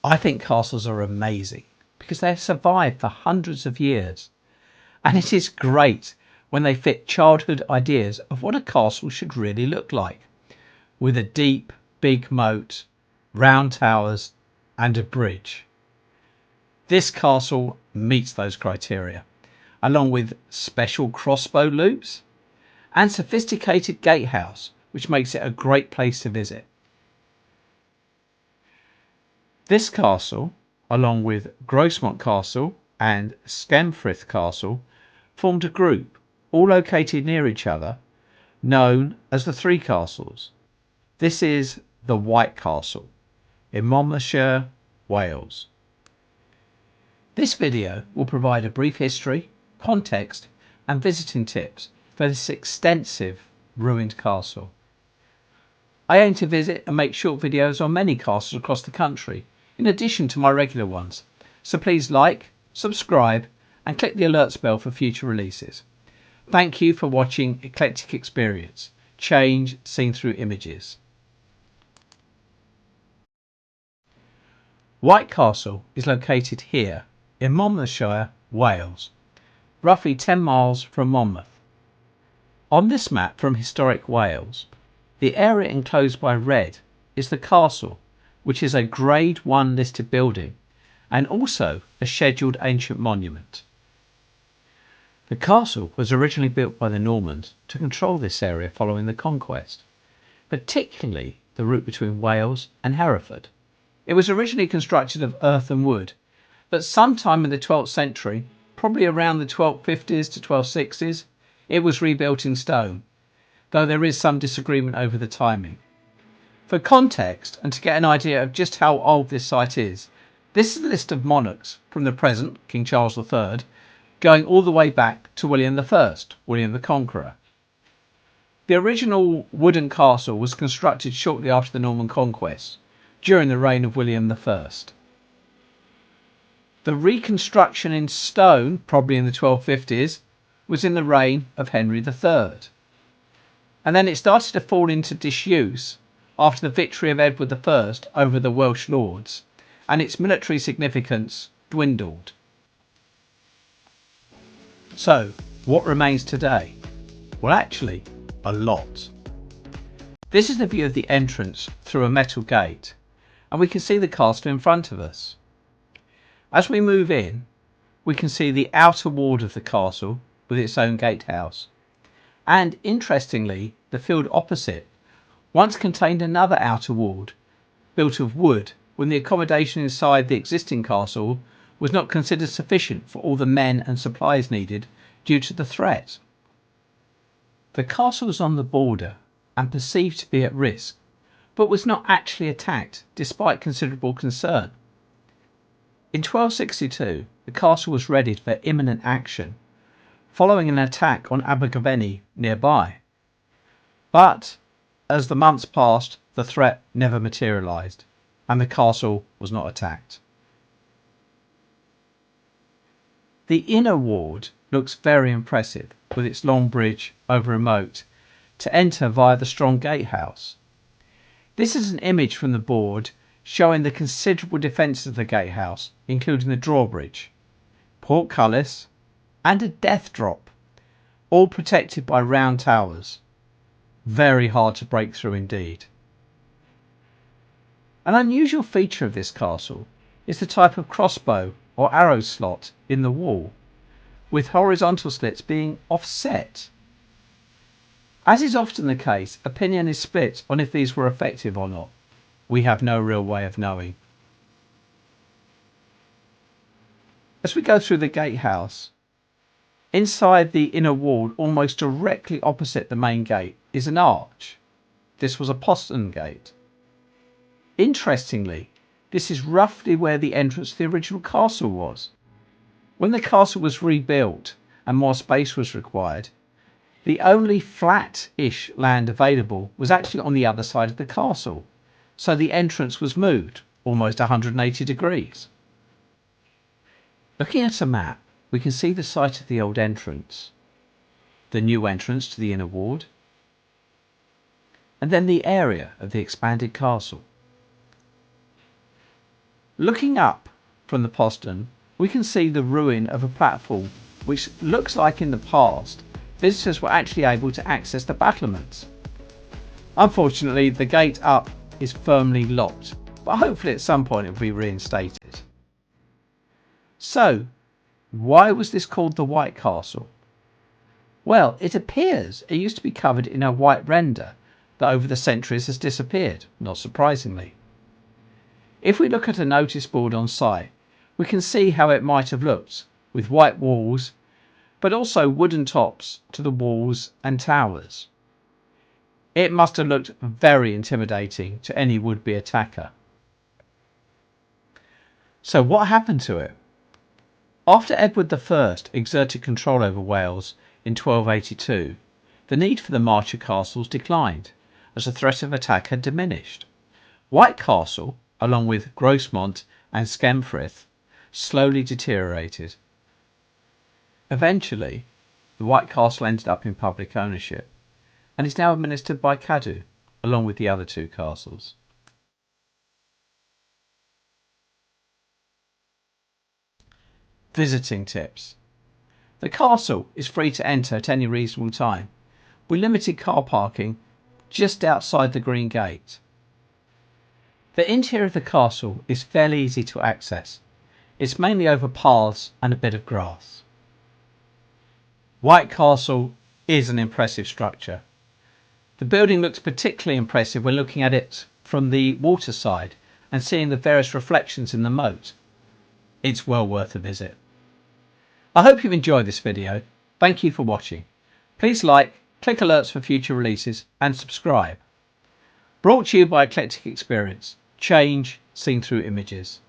I think castles are amazing because they have survived for hundreds of years, and it is great when they fit childhood ideas of what a castle should really look like, with a deep, big moat, round towers, and a bridge. This castle meets those criteria, along with special crossbow loops and sophisticated gatehouse, which makes it a great place to visit. This castle, along with Grosmont Castle and Skemfrith Castle, formed a group, all located near each other, known as the Three Castles. This is the White Castle in Monmouthshire, Wales. This video will provide a brief history, context and visiting tips for this extensive ruined castle. I aim to visit and make short videos on many castles across the country, in addition to my regular ones, so please like, subscribe and click the alerts bell for future releases. Thank you for watching Eclectic Experience, change seen through images. White Castle is located here in Monmouthshire, Wales, roughly 10 miles from Monmouth. On this map from Historic Wales, the area enclosed by red is the castle, which is a Grade 1 listed building and also a scheduled ancient monument. The castle was originally built by the Normans to control this area following the Conquest, particularly the route between Wales and Hereford. It was originally constructed of earth and wood, but sometime in the 12th century, probably around the 1250s to 1260s, it was rebuilt in stone, though there is some disagreement over the timing. For context, and to get an idea of just how old this site is, this is a list of monarchs from the present, King Charles III, going all the way back to William I, William the Conqueror. The original wooden castle was constructed shortly after the Norman Conquest, during the reign of William I. The reconstruction in stone, probably in the 1250s, was in the reign of Henry III. And then it started to fall into disuse after the victory of Edward I over the Welsh lords, and its military significance dwindled. So, what remains today? Well, actually, a lot. This is the view of the entrance through a metal gate, and we can see the castle in front of us. As we move in, we can see the outer ward of the castle with its own gatehouse. And interestingly, the field opposite once contained another outer ward, built of wood, when the accommodation inside the existing castle was not considered sufficient for all the men and supplies needed due to the threat. The castle was on the border and perceived to be at risk, but was not actually attacked despite considerable concern. In 1262, the castle was readied for imminent action, following an attack on Abergavenny nearby. But as the months passed, the threat never materialised, and the castle was not attacked. The inner ward looks very impressive, with its long bridge over a moat to enter via the strong gatehouse. This is an image from the board showing the considerable defences of the gatehouse, including the drawbridge, portcullis, and a death drop, all protected by round towers. Very hard to break through indeed. An unusual feature of this castle is the type of crossbow or arrow slot in the wall, with horizontal slits being offset. As is often the case, opinion is split on if these were effective or not. We have no real way of knowing. As we go through the gatehouse, inside the inner wall, almost directly opposite the main gate, is an arch. This was a postern gate. Interestingly, this is roughly where the entrance to the original castle was. When the castle was rebuilt and more space was required, the only flat-ish land available was actually on the other side of the castle, so the entrance was moved almost 180 degrees. Looking at a map, we can see the site of the old entrance, the new entrance to the inner ward, and then the area of the expanded castle. Looking up from the postern, we can see the ruin of a platform which looks like in the past visitors were actually able to access the battlements. Unfortunately, the gate up is firmly locked, but hopefully at some point it will be reinstated. So, why was this called the White Castle? Well, it appears it used to be covered in a white render that over the centuries has disappeared, not surprisingly. If we look at a notice board on site, we can see how it might have looked, with white walls, but also wooden tops to the walls and towers. It must have looked very intimidating to any would-be attacker. So what happened to it? After Edward I exerted control over Wales in 1282, the need for the Monmouthshire castles declined, as the threat of attack had diminished. White Castle, along with Grosmont and Skemfrith, slowly deteriorated. Eventually, the White Castle ended up in public ownership and is now administered by Cadw, along with the other two castles. Visiting tips. The castle is free to enter at any reasonable time, with limited car parking just outside the Green Gate. The interior of the castle is fairly easy to access. It's mainly over paths and a bit of grass. White Castle is an impressive structure. The building looks particularly impressive when looking at it from the water side and seeing the various reflections in the moat. It's well worth a visit. I hope you've enjoyed this video. Thank you for watching. Please like, click alerts for future releases and subscribe. Brought to you by Eclectic Experience. Change seen through images.